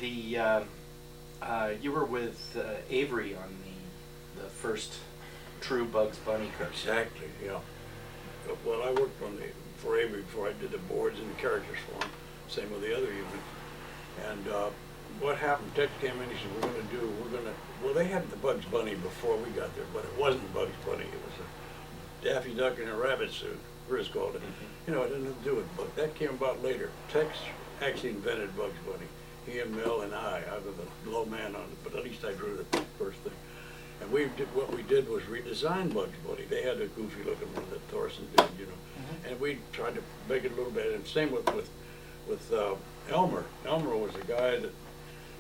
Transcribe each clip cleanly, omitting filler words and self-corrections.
You were with Avery on the first true Bugs Bunny cartoon. Exactly, yeah. Well, I worked for Avery before I did the boards and the characters for him. Same with the other units. And what happened, Tex came in, he said, well, they had the Bugs Bunny before we got there, but it wasn't Bugs Bunny. It was a Daffy Duck in a rabbit suit, Friz called it. You know, it didn't have to do with it, but that came about later. Tex actually invented Bugs Bunny. He and Mel and I was the low man on it, but at least I drew the first thing. And what we did was redesign Bugs Bunny. They had a goofy looking one that Thorson did, you know. And we tried to make it a little bit, and same with Elmer. Elmer was a guy that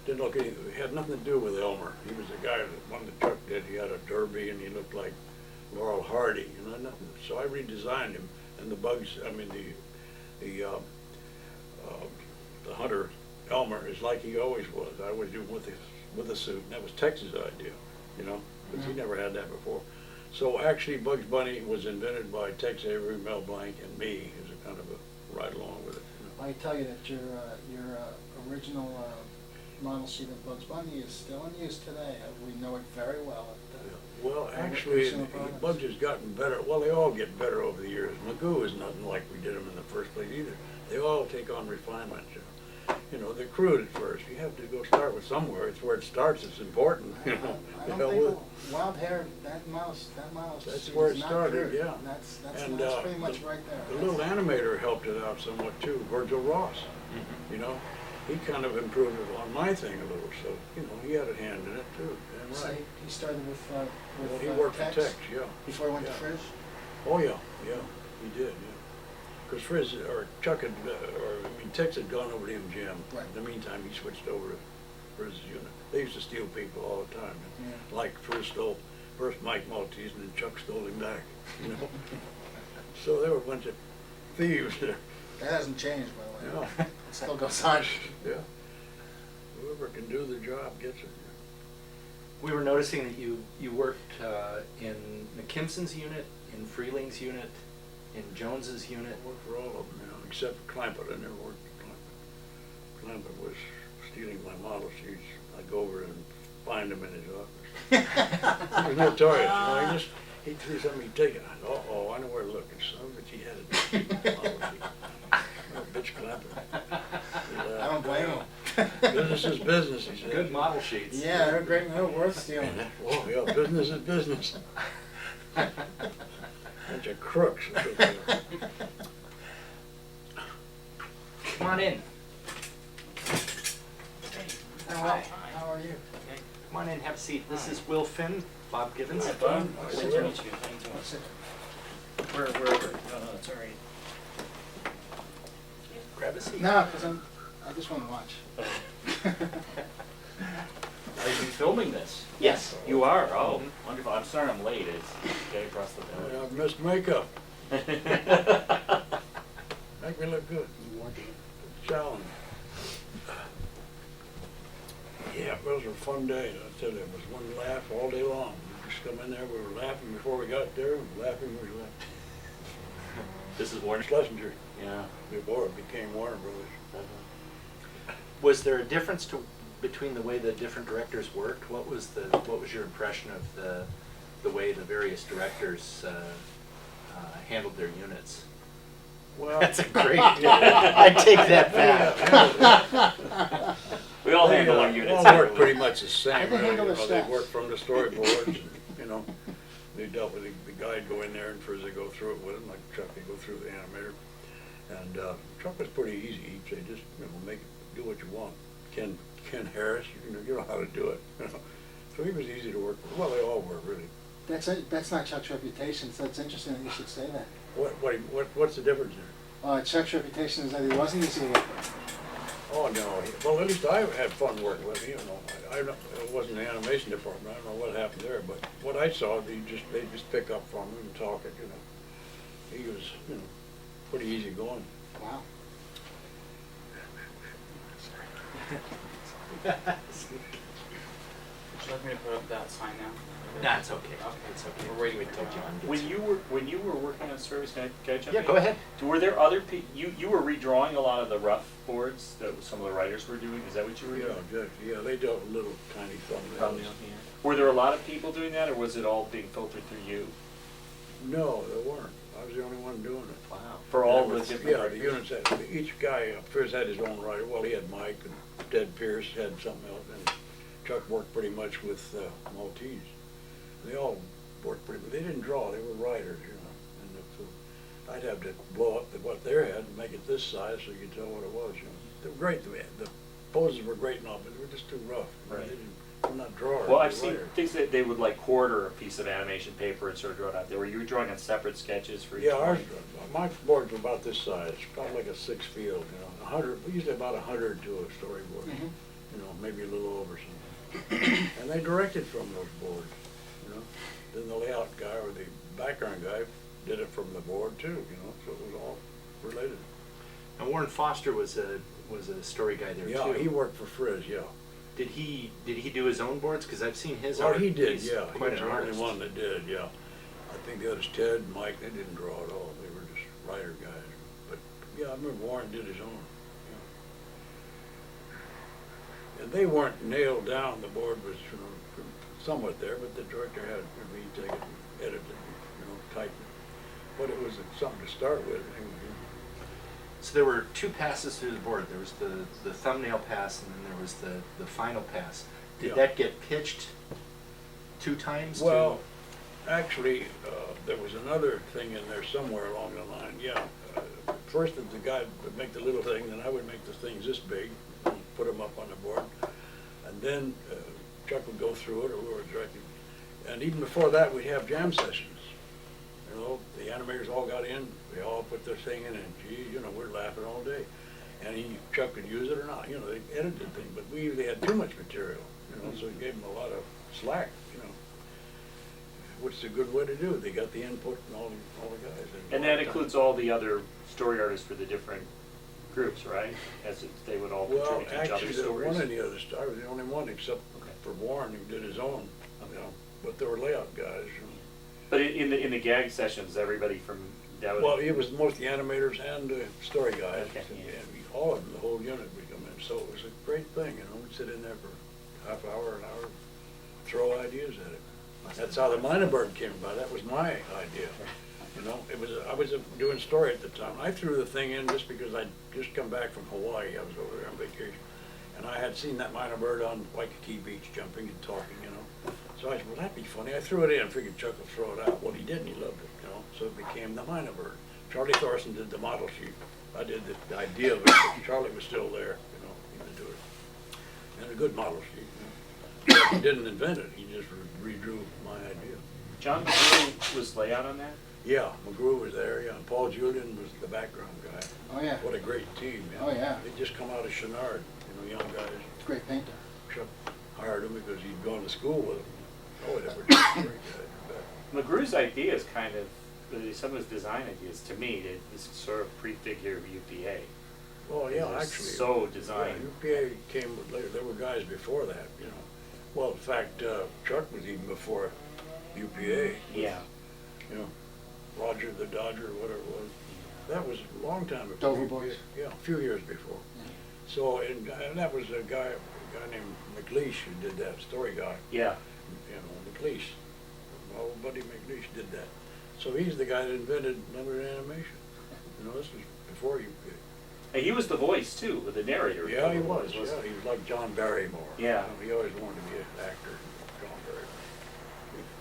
didn't look anything, had nothing to do with Elmer. He was a guy that one that Chuck did. He had a derby and he looked like Laurel Hardy, you know, nothing. So I redesigned him, and the hunter Elmer is like he always was. I always do him with a suit, and that was Tex's idea, you know, because he never had that before. So actually, Bugs Bunny was invented by Tex Avery, Mel Blanc, and me as a kind of a ride along with it. You know. I tell you that your original model sheet of Bugs Bunny is still in use today. We know it very well. Well, actually, Bugs has gotten better. Well, they all get better over the years. Magoo is nothing like we did them in the first place either. They all take on refinement. You know, they're crude at first. You have to go start with somewhere. It's where it starts. It's important. You know, I don't think Wild Hare, that mouse. That's where it started. Crude. Yeah. That's pretty much right there. The little animator helped it out somewhat too. Virgil Ross. You know, he kind of improved it on my thing a little. So you know, he had a hand in it too. Damn So right. he started with Well, he worked Tex for Tex, yeah. before he went to Friz. Oh yeah, he did, yeah. Because Friz or Chuck had, Tex had gone over to MGM. Right. In the meantime, he switched over to Friz's unit. They used to steal people all the time. Yeah. Like Friz stole first Mike Maltese, and then Chuck stole him back. You know. So there were a bunch of thieves there. That hasn't changed, by the way. Yeah. It still goes on. Yeah. Whoever can do the job gets it. We were noticing that you worked in McKimson's unit, in Freleng's unit, in Jones's unit. I worked for all of them, you know, except Clampett. I never worked for Clampett. Clampett was stealing my model sheets. I'd go over and find him in his office. He was notorious. You know, he'd see something, he'd take it. Uh-oh, I know where to look. And son of a bitch, he had it. Model sheet. Oh, bitch Clampett. I don't blame him. Business is business, he said. Good model sheets. Yeah, they're great. They're worth stealing. Oh, yeah, business is business. Bunch of crooks. Come on in. How are you? Come on in, have a seat. This is Will Finn, Bob Gibbons. Hi, Bob. Nice Nice to to meet meet you. How you doing? Sit. Wherever. No, it's all right. Grab a seat. No, because I just want to watch. Are you filming this? Yes. You are? Oh, wonderful. I'm sorry I'm late. It's okay across the Yeah, board. I've missed makeup. Make me look good. Challenge. Yeah, it was a fun day. I tell you, it was one laugh all day long. We just come in there, we were laughing before we got there, and laughing when we left. This is Warner. Schlesinger, Yeah. before it became Warner Brothers. Was there a difference between the way the different directors worked? What was your impression of the way the various directors handled their units? Well, That's a great. I take that back. We all handle our units. all worked pretty much the same. I can really. handle You the know, they steps. worked from the storyboards, and, you know, they dealt with the guy'd go in there, and first they go through it with him, like Chuck, they go through the animator. And Chuck was pretty easy. He'd say, just, you know, do what you want. Ken Harris, you know how to do it. You know? So he was easy to work with. Well, they all were, really. That's not Chuck's reputation, so it's interesting that you should say that. What's the difference there? Chuck's reputation is that he wasn't easy to work with. Oh, no. Well, at least I had fun working with him, you know. It wasn't the animation department. I don't know what happened there, but what I saw, they just pick up from him and talk it, you know. He was, you know, pretty easy going. Wow. Would you like me to put up that sign now? Nah, it's okay. Okay. It's okay. We're waiting Wait till for John gets When here. you were working on service, can I jump Yeah, in? go ahead. Were there other you were redrawing a lot of the rough boards that some of the writers were doing? Is that what you were doing? Yeah, they do a little tiny thumbnails. Were there a lot of people doing that, or was it all being filtered through you? No, there weren't. I was the only one doing it. Wow. For all There the was- different Yeah, the writers? units had, each guy, Friz had his own writer. Well, he had Mike, and Ted Pierce had something else, and Chuck worked pretty much with Maltese. They all worked pretty, but they didn't draw, they were writers, you know. And so I'd have to blow up what their head and make it this size so you could tell what it was, you know. They were great, the poses were great and all, but they were just too rough. Right. They were not drawers. Well, they I've were seen writers. things that they would like quarter a piece of animation paper and sort of draw it out there. Were you drawing on separate sketches for each Yeah, ours, one? my boards were about this size, probably like a 6 field, you know, 100, usually about 100 to a storyboard, Mhm. you know, maybe a little over something. And they directed from those boards, you know. Then the layout guy or the background guy did it from the board too, you know, so it was all related. And Warren Foster was a story guy there too. Yeah, he worked for Friz, yeah. Did he do his own boards? Because I've seen his Well, art. he did, He's yeah, he quite was an the only artist. one that did, yeah. I think the others, Ted and Mike, they didn't draw at all, they were just writer guys. But, yeah, I remember Warren did his own, yeah. And they weren't nailed down, the board was, you know, somewhat there, but the director had, he take it and edit it, you know, tighten it. But it was something to start with, anyway. So there were two passes through the board. There was the thumbnail pass, and then there was the final pass. Did Yeah. that get pitched 2 times? Well, actually, there was another thing in there somewhere along the line, yeah. First, the guy would make the little thing, then I would make the things this big, and put them up on the board. And then Chuck would go through it, or we were directing. And even before that, we'd have jam sessions. You know, the animators all got in, they all put their thing in, and gee, you know, we're laughing all day. And Chuck could use it or not, you know, they edited things, but we usually had too much material, you know, so it gave them a lot of slack, you know. Which is a good way to do it. They got the input and all the guys. And that includes all the other story artists for the different groups, right? They would all Well, contribute to each actually, other's there stories. weren't any others. I was the only one except Okay. for Warren who did his own, you know, but there were layout guys. You know. But in the gag sessions, everybody from that would. Well, it was most the animators and the story guys. Okay, And yeah. all of them, the whole unit would come in. So it was a great thing, you know. We'd sit in there for half hour, an hour, throw ideas at it. That's how the Minor Bird came about. That was my idea. You know, I was doing story at the time. I threw the thing in just because I'd just come back from Hawaii. I was over there on vacation. And I had seen that Minor Bird on Waikiki Beach jumping and talking, you know. So I said, well, that'd be funny. I threw it in, figured Chuck would throw it out. Well, he didn't. He loved it, you know. So it became the Minor Bird. Charlie Thorson did the model sheet. I did the idea of it. But Charlie was still there, you know. He would do it. And a good model sheet. You know. He didn't invent it. He just redrew my idea. John McGrew was layout on that? Yeah, McGrew was there, yeah. And Paul Julian was the background guy. Oh, yeah. What a great team, yeah. Oh, yeah. They just come out of Chenard, you know, young guys. Great painter. Chuck hired him because he'd gone to school with him. Oh, they were just great guys. McGrew's ideas kind of, some of his design ideas, to me, this sort of prefigure of UPA. Well, yeah, It was actually. so designed. Yeah, UPA came later. There were guys before that, you know. Well, in fact, Chuck was even before UPA. with, Yeah. You know, Roger the Dodger, whatever it was. That was a long time before. Dover UPA. Boys. Yeah, a few years before. Yeah. So, and that was a guy named McLeish who did that, story guy. Yeah. You know, McLeish. My old buddy McLeish did that. So he's the guy that invented numbered animation. You know, this was before UPA. And he was the voice, too, with the narrator. Yeah, he was. wasn't Yeah, he was like John Barrymore. Yeah. You know, he always wanted to be an actor, John Barrymore.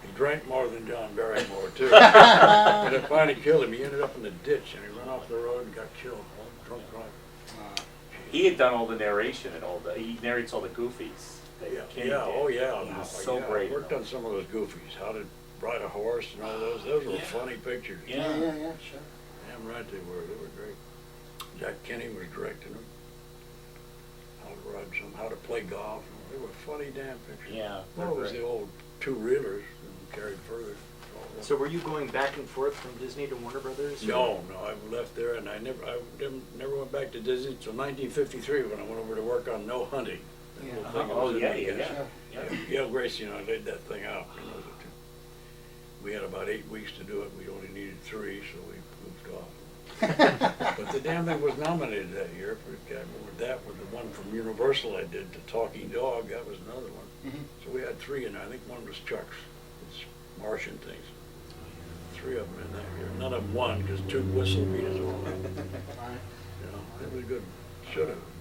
He drank more than John Barrymore, too. And it finally killed him. He ended up in the ditch, and he ran off the road and got killed. Drunk drive. He had done all the narration and he narrates all the goofies. that Yeah, Kenny yeah, did. oh yeah. He was so yeah. great. I worked on some of those goofies. How to ride a horse and all those. Those were Yeah. funny pictures. Yeah. Yeah, sure. Damn right they were. They were great. Jack Kenny was directing them. How to play golf. They were funny damn pictures. Yeah, Well, it was they're the old two-reelers and carried further. So were you going back and forth from Disney to Warner Brothers? or- No, I left there and I never went back to Disney until 1953 when I went over to work on No Hunting. That Yeah. little thing that Oh, was in yeah, the yeah, cast. yeah. Gail Gracie and I laid that thing out, you know, we had about 8 weeks to do it, we only needed 3, so we moved off. But the damn thing was nominated that year, I remember that was the one from Universal I did, The Talking Dog, that was another one. Mhm. So we had 3 in there, I think one was Chuck's, it's Martian things. 3 of them in that year, none of them won, because 2 whistle beat us all out. Right. You know, it was good, should've,